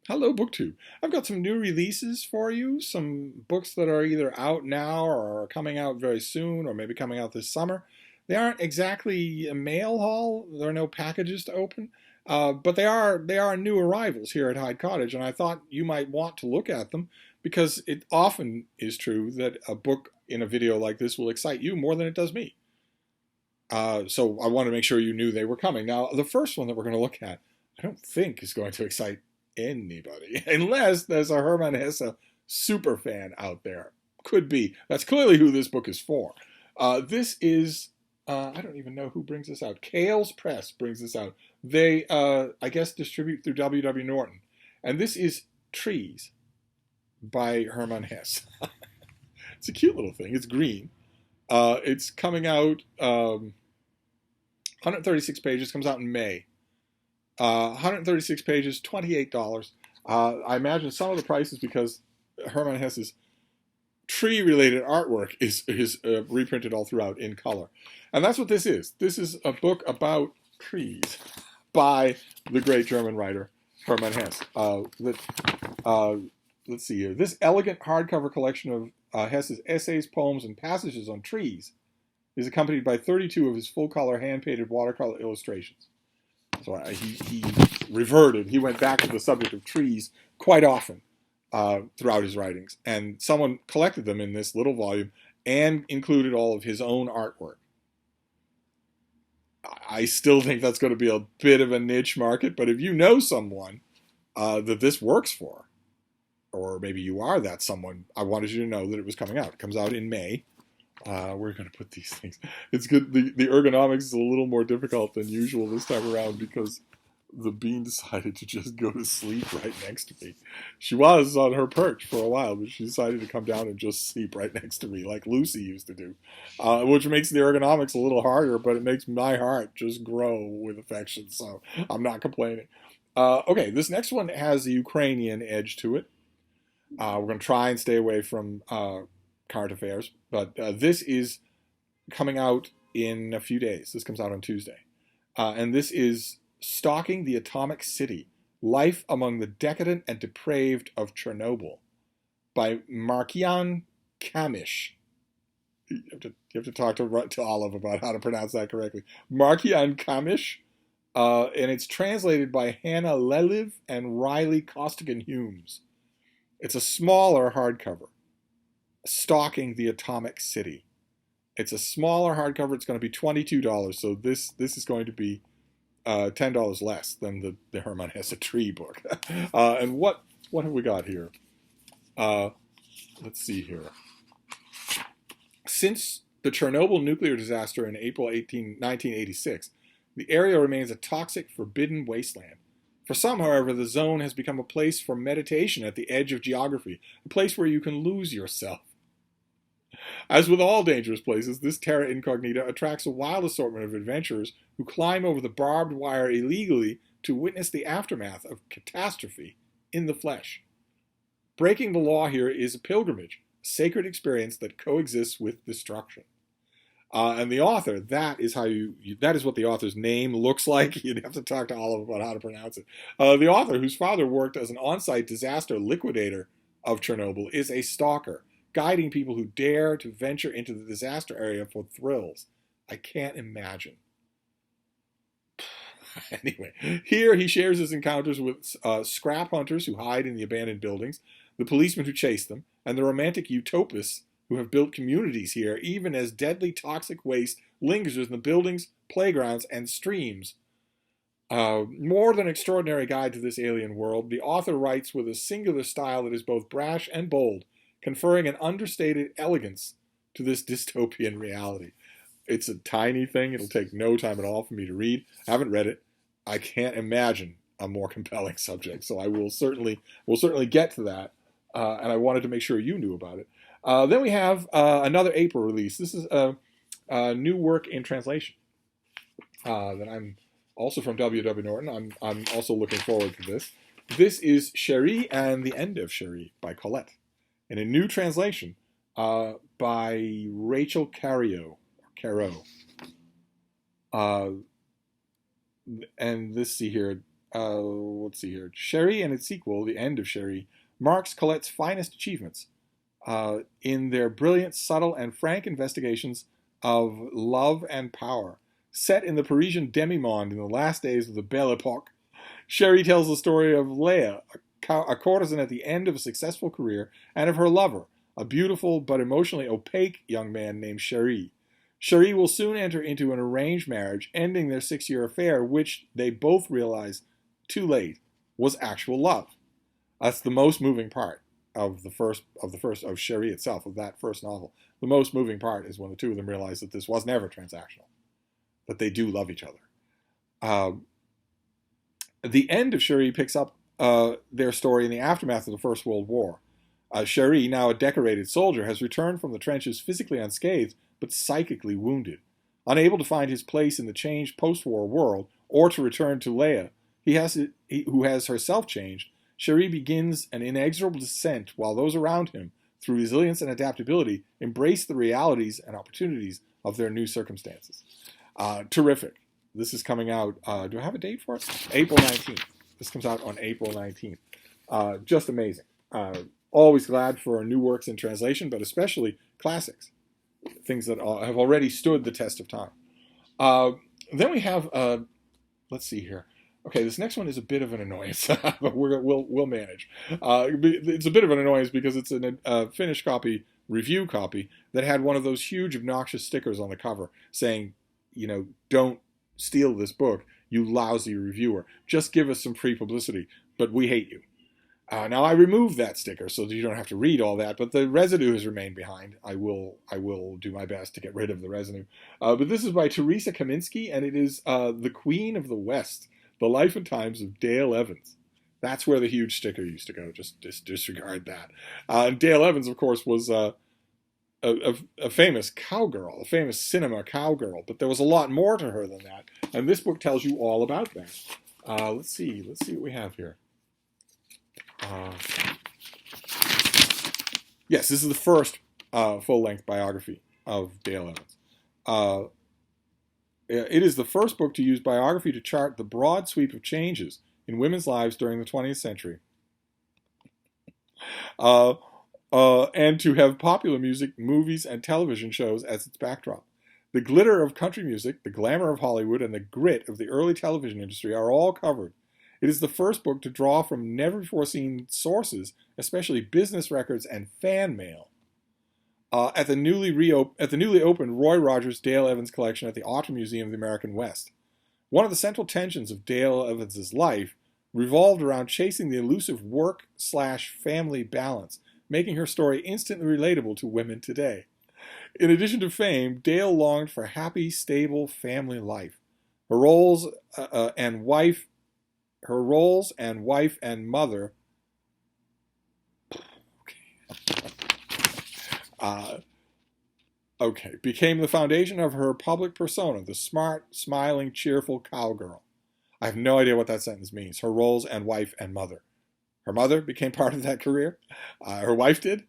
Hello, BookTube. I've got some new releases for you, some books that are either out now or are coming out very soon or maybe coming out this summer. They aren't exactly a mail haul. There are no packages to open, but they are new arrivals here at Hyde Cottage, and I thought you might want to look at them because it often is true that a book in a video like this will excite you more than it does me. So I wanted to make sure you knew they were coming. Now, the first one that we're going to look at, I don't think is going to excite anybody, unless there's a Hermann Hesse super fan out there. Could be. That's clearly who this book is for. This is, I don't even know who brings this out. Kale's Press brings this out. They, I guess, distribute through W.W. Norton. And this is Trees by Hermann Hesse. It's a cute little thing. It's green. It's coming out 136 pages, comes out in May. 136 pages, $28. I imagine some of the price is because Hermann Hesse's tree-related artwork is reprinted all throughout in color. And that's what this is. This is a book about trees by the great German writer Hermann Hesse. Let's see here. This elegant hardcover collection of Hesse's essays, poems, and passages on trees is accompanied by 32 of his full-color, hand-painted watercolor illustrations. So he reverted. He went back to the subject of trees quite often throughout his writings. And someone collected them in this little volume and included all of his own artwork. I still think that's going to be a bit of a niche market, but if you know someone that this works for, or maybe you are that someone, I wanted you to know that it was coming out. It comes out in May. We're going to put these things. It's good. The ergonomics is a little more difficult than usual this time around because the bean decided to just go to sleep right next to me. She was on her perch for a while, but she decided to come down and just sleep right next to me like Lucy used to do, which makes the ergonomics a little harder, but it makes my heart just grow with affection, so I'm not complaining. Okay, this next one has a Ukrainian edge to it. We're going to try and stay away from current affairs, but this is coming out in a few days. This comes out on Tuesday. And this is Stalking the Atomic City, Life Among the Decadent and Depraved of Chernobyl by Markian Kamish. You have to talk to Olive about how to pronounce that correctly. Markian Kamish. And it's translated by Hannah Leliv and Riley Costigan-Humes. It's a smaller hardcover. Stalking the Atomic City. It's a smaller hardcover. It's going to be $22. So this is going to be $10 less than the Hermann Hesse tree book. And what have we got here? Let's see here. Since the Chernobyl nuclear disaster in April 1986, the area remains a toxic, forbidden wasteland. For some, however, the zone has become a place for meditation at the edge of geography, a place where you can lose yourself. As with all dangerous places, this terra incognita attracts a wild assortment of adventurers who climb over the barbed wire illegally to witness the aftermath of catastrophe in the flesh. Breaking the law here is a pilgrimage, a sacred experience that coexists with destruction. And the author, that is what the author's name looks like. You'd have to talk to Olive about how to pronounce it. The author, whose father worked as an on-site disaster liquidator of Chernobyl, is a stalker, guiding people who dare to venture into the disaster area for thrills. I can't imagine. Anyway, here he shares his encounters with scrap hunters who hide in the abandoned buildings, the policemen who chase them, and the romantic utopists who have built communities here, even as deadly toxic waste lingers in the buildings, playgrounds, and streams. More than extraordinary guide to this alien world, the author writes with a singular style that is both brash and bold, conferring an understated elegance to this dystopian reality. It's a tiny thing. It'll take no time at all for me to read. I haven't read it. I can't imagine a more compelling subject, so I will certainly get to that. And I wanted to make sure you knew about it. Then we have another April release. This is a new work in translation that I'm also from W.W. Norton. I'm also looking forward to this. This is Cheri and the End of Cheri by Colette, in a new translation by Rachel Caro. And this, see here, let's see here. Cheri and its sequel, The End of Cheri, marks Colette's finest achievements in their brilliant, subtle, and frank investigations of love and power. Set in the Parisian demi-monde in the last days of the Belle Epoque, Cheri tells the story of Leah, a courtesan at the end of a successful career, and of her lover, a beautiful but emotionally opaque young man named Cheri. Cheri will soon enter into an arranged marriage, ending their 6-year affair, which they both realize too late was actual love. That's the most moving part of Cheri itself, of that first novel. The most moving part is when the two of them realize that this was never transactional, that they do love each other. The End of Cheri picks up their story in the aftermath of the First World War. Cheri, now a decorated soldier, has returned from the trenches physically unscathed, but psychically wounded. Unable to find his place in the changed post-war world, or to return to Leah, who has herself changed, Cheri begins an inexorable descent while those around him, through resilience and adaptability, embrace the realities and opportunities of their new circumstances. Terrific. This is coming out, do I have a date for it? April 19th. This comes out on April 19th. Just amazing. Always glad for new works in translation, but especially classics. Things that have already stood the test of time. Then we have, let's see here. Okay, this next one is a bit of an annoyance, but we'll manage. It's a bit of an annoyance because it's a finished copy, review copy, that had one of those huge obnoxious stickers on the cover saying, don't steal this book, you lousy reviewer. Just give us some free publicity, but we hate you. Now, I removed that sticker so that you don't have to read all that, but the residue has remained behind. I will do my best to get rid of the residue. But this is by Teresa Kaminsky, and it is The Queen of the West, The Life and Times of Dale Evans. That's where the huge sticker used to go. Just disregard that. Dale Evans, of course, was a famous cowgirl, a famous cinema cowgirl, but there was a lot more to her than that. And this book tells you all about that. Let's see what we have here. Yes, this is the first full-length biography of Dale Evans. It is the first book to use biography to chart the broad sweep of changes in women's lives during the 20th century. And to have popular music, movies, and television shows as its backdrop. The glitter of country music, the glamour of Hollywood, and the grit of the early television industry are all covered. It is the first book to draw from never-before-seen sources, especially business records and fan mail. At the newly opened Roy Rogers Dale Evans collection at the Autumn Museum of the American West. One of the central tensions of Dale Evans' life revolved around chasing the elusive work/family balance, making her story instantly relatable to women today. In addition to fame, Dale longed for a happy, stable family life. Her roles and wife and mother became the foundation of her public persona, the smart, smiling, cheerful cowgirl. I have no idea what that sentence means. Her roles and wife and mother. Her mother became part of that career. Her wife did.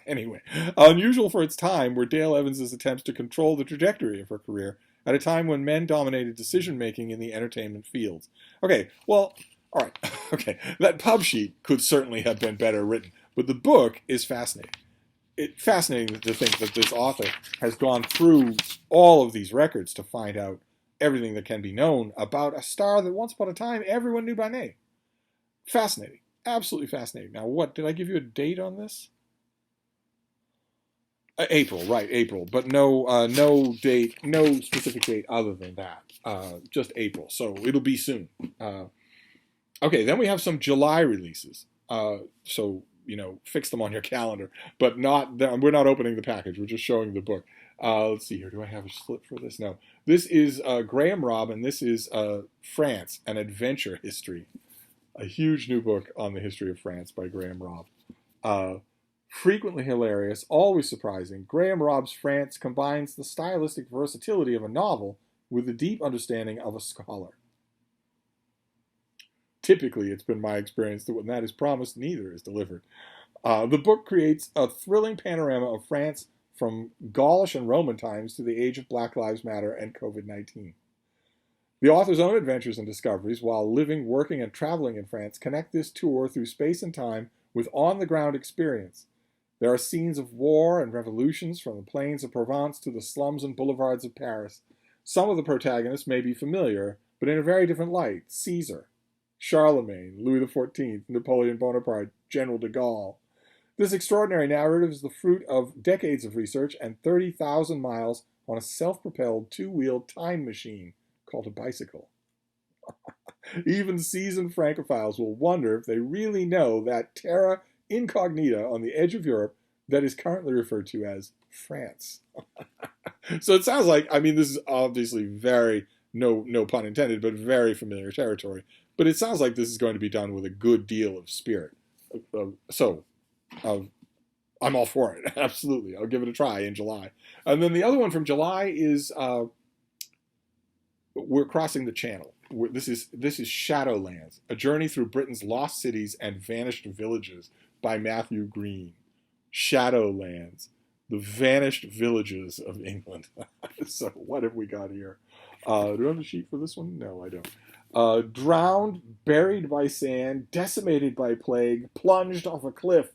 Anyway, unusual for its time were Dale Evans' attempts to control the trajectory of her career at a time when men dominated decision-making in the entertainment fields. Okay, well, all right. Okay, that pub sheet could certainly have been better written, but the book is fascinating. It's fascinating to think that this author has gone through all of these records to find out everything that can be known about a star that once upon a time everyone knew by name. Fascinating. Absolutely fascinating. Now, what? Did I give you a date on this? April, right, April. But no date, no specific date other than that. Just April. So it'll be soon. Okay, then we have some July releases. So, fix them on your calendar. But we're not opening the package. We're just showing the book. Let's see here. Do I have a slip for this? No. This is Graham Robb, and this is France, an Adventure History. A huge new book on the history of France by Graham Robb. Frequently hilarious, always surprising, Graham Robb's France combines the stylistic versatility of a novel with the deep understanding of a scholar. Typically, it's been my experience that when that is promised, neither is delivered. The book creates a thrilling panorama of France from Gaulish and Roman times to the age of Black Lives Matter and COVID-19. The author's own adventures and discoveries while living, working, and traveling in France connect this tour through space and time with on-the-ground experience. There are scenes of war and revolutions from the plains of Provence to the slums and boulevards of Paris. Some of the protagonists may be familiar, but in a very different light. Caesar, Charlemagne, Louis XIV, Napoleon Bonaparte, General de Gaulle. This extraordinary narrative is the fruit of decades of research and 30,000 miles on a self-propelled two-wheeled time machine called a bicycle. Even seasoned Francophiles will wonder if they really know that terra incognita on the edge of Europe that is currently referred to as France. So it sounds like, I mean, this is obviously very, no pun intended, but very familiar territory. But it sounds like this is going to be done with a good deal of spirit. I'm all for it. Absolutely. I'll give it a try in July. And then the other one from July is We're Crossing the Channel. This is Shadowlands, A Journey Through Britain's Lost Cities and Vanished Villages by Matthew Green. Shadowlands, the vanished villages of England. So what have we got here? Do I have a sheet for this one? No, I don't. Drowned, buried by sand, decimated by plague, plunged off a cliff.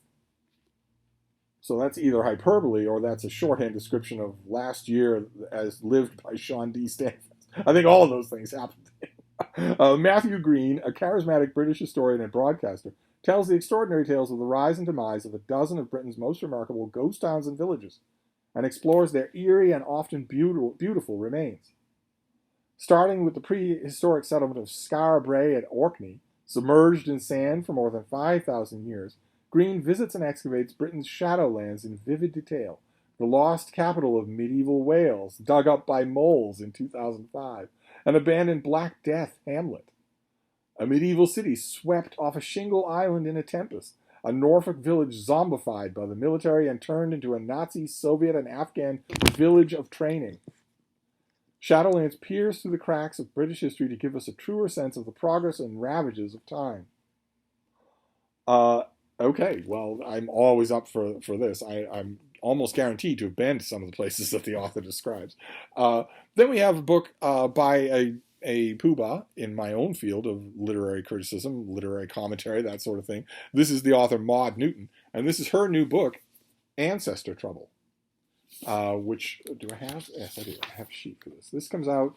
So that's either hyperbole or that's a shorthand description of last year as lived by Sean D. Stanford. I think all of those things happened. Matthew Green, a charismatic British historian and broadcaster, tells the extraordinary tales of the rise and demise of a dozen of Britain's most remarkable ghost towns and villages, and explores their eerie and often beautiful remains. Starting with the prehistoric settlement of Skara Brae at Orkney, submerged in sand for more than 5,000 years, Green visits and excavates Britain's Shadowlands in vivid detail, the lost capital of medieval Wales, dug up by moles in 2005, an abandoned Black Death hamlet, a medieval city swept off a shingle island in a tempest, a Norfolk village zombified by the military and turned into a Nazi, Soviet, and Afghan village of training. Shadowlands peers through the cracks of British history to give us a truer sense of the progress and ravages of time. Okay, well, I'm always up for this. I'm almost guaranteed to have been to some of the places that the author describes. Then we have a book by a poobah in my own field of literary criticism, literary commentary, that sort of thing. This is the author Maud Newton, and this is her new book, Ancestor Trouble, which, do I have? Yes, I do. I have a sheet for this. This comes out,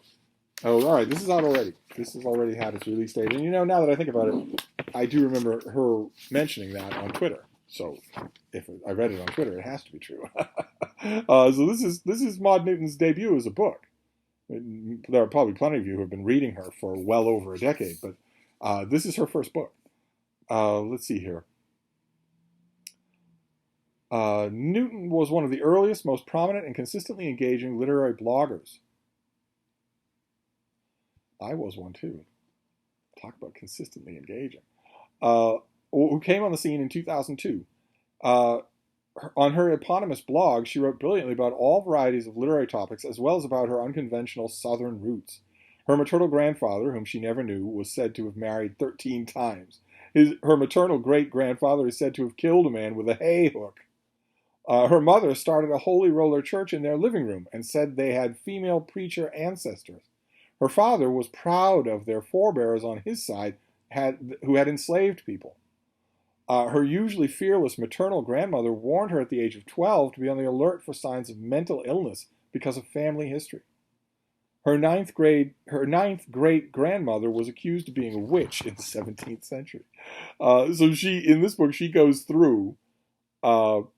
oh, all right, this is out already. This has already had its release date. And, now that I think about it, I do remember her mentioning that on Twitter. So if I read it on Twitter, it has to be true. So this is Maud Newton's debut as a book. There are probably plenty of you who have been reading her for well over a decade, but this is her first book. Let's see here. Newton was one of the earliest, most prominent, and consistently engaging literary bloggers. I was one too. Talk about consistently engaging. Who came on the scene in 2002. On her eponymous blog, she wrote brilliantly about all varieties of literary topics, as well as about her unconventional Southern roots. Her maternal grandfather, whom she never knew, was said to have married 13 times. Her maternal great-grandfather is said to have killed a man with a hay hook. Her mother started a Holy Roller church in their living room and said they had female preacher ancestors. Her father was proud of their forebears on his side who had enslaved people. Her usually fearless maternal grandmother warned her at the age of 12 to be on the alert for signs of mental illness because of family history. Her ninth great-grandmother was accused of being a witch in the 17th century. So in this book, she goes through all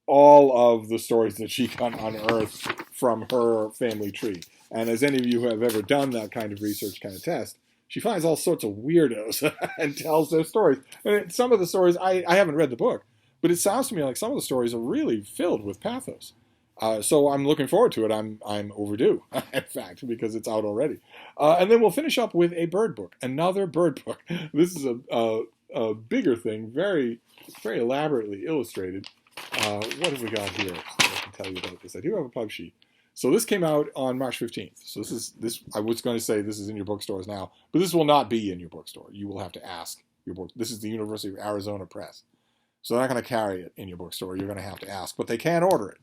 of the stories that she can unearth from her family tree. And as any of you who have ever done that kind of research can attest, she finds all sorts of weirdos and tells their stories. And some of the stories, I haven't read the book, but it sounds to me like some of the stories are really filled with pathos. So I'm looking forward to it. I'm overdue, in fact, because it's out already. And then we'll finish up with a bird book, another bird book. This is a bigger thing, very, very elaborately illustrated. What have we got here? I can tell you about this. I do have a pub sheet. So this came out on March 15th. So this. I was going to say this is in your bookstores now, but this will not be in your bookstore. You will have to ask your book. This is the University of Arizona Press. So they're not going to carry it in your bookstore. You're going to have to ask, but they can order it.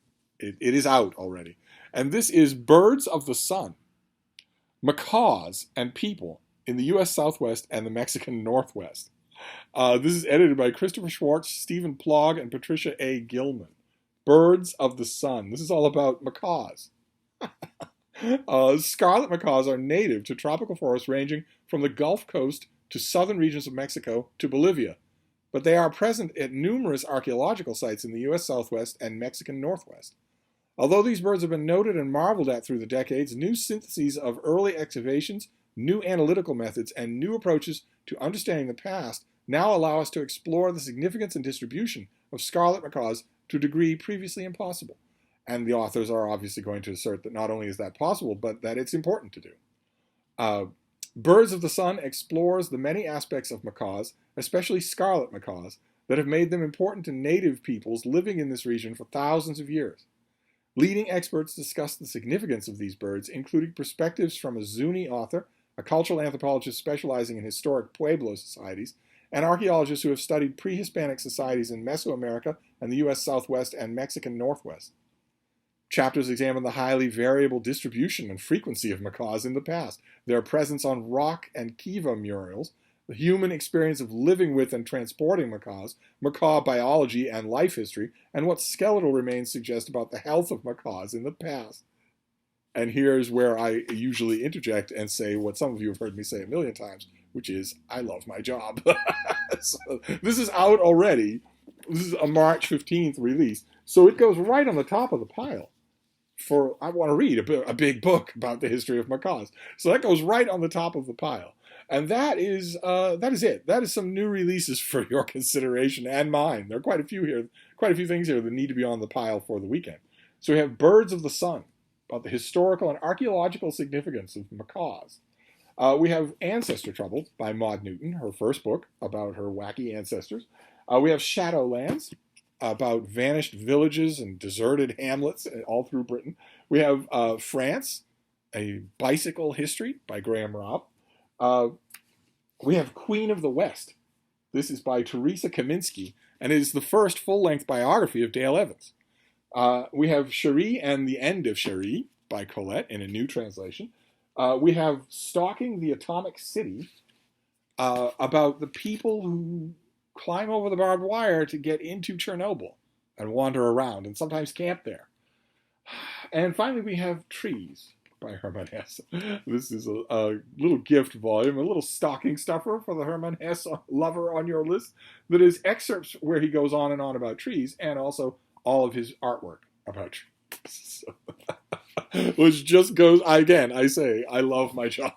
It is out already. And this is Birds of the Sun. Macaws and People in the U.S. Southwest and the Mexican Northwest. This is edited by Christopher Schwartz, Stephen Plogg, and Patricia A. Gilman. Birds of the Sun. This is all about macaws. Scarlet macaws are native to tropical forests ranging from the Gulf Coast to southern regions of Mexico to Bolivia, but they are present at numerous archaeological sites in the U.S. Southwest and Mexican Northwest. Although these birds have been noted and marveled at through the decades, new syntheses of early excavations, new analytical methods, and new approaches to understanding the past now allow us to explore the significance and distribution of scarlet macaws to a degree previously impossible. And the authors are obviously going to assert that not only is that possible, but that it's important to do. Birds of the Sun explores the many aspects of macaws, especially scarlet macaws, that have made them important to native peoples living in this region for thousands of years. Leading experts discuss the significance of these birds, including perspectives from a Zuni author, a cultural anthropologist specializing in historic Pueblo societies, and archaeologists who have studied pre-Hispanic societies in Mesoamerica and the U.S. Southwest and Mexican Northwest. Chapters examine the highly variable distribution and frequency of macaws in the past, their presence on rock and kiva murals, the human experience of living with and transporting macaws, macaw biology and life history, and what skeletal remains suggest about the health of macaws in the past. And here's where I usually interject and say what some of you have heard me say a million times, which is, I love my job. So, this is out already. This is a March 15th release. So it goes right on the top of the pile. I want to read a big book about the history of macaws. So that goes right on the top of the pile. And that is it. That is some new releases for your consideration and mine. There are quite a few things here that need to be on the pile for the weekend. So we have Birds of the Sun, about the historical and archaeological significance of macaws. We have Ancestor Trouble by Maud Newton, her first book about her wacky ancestors. We have Shadowlands, about vanished villages and deserted hamlets all through Britain. We have France, a bicycle history by Graham Robb. We have Queen of the West. This is by Teresa Kaminsky, and it is the first full-length biography of Dale Evans. We have Cheri and the End of Cheri by Colette in a new translation. We have Stalking the Atomic City, about the people who climb over the barbed wire to get into Chernobyl and wander around and sometimes camp there. And finally, we have Trees by Hermann Hesse. This is a little gift volume, a little stocking stuffer for the Hermann Hesse lover on your list, that is excerpts where he goes on and on about trees, and also all of his artwork about trees. Which just goes, again, I say, I love my job.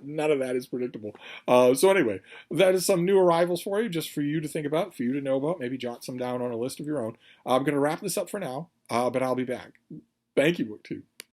None of that is predictable. So anyway, that is some new arrivals for you, just for you to think about, for you to know about, maybe jot some down on a list of your own. I'm going to wrap this up for now, but I'll be back. Thank you, BookTube.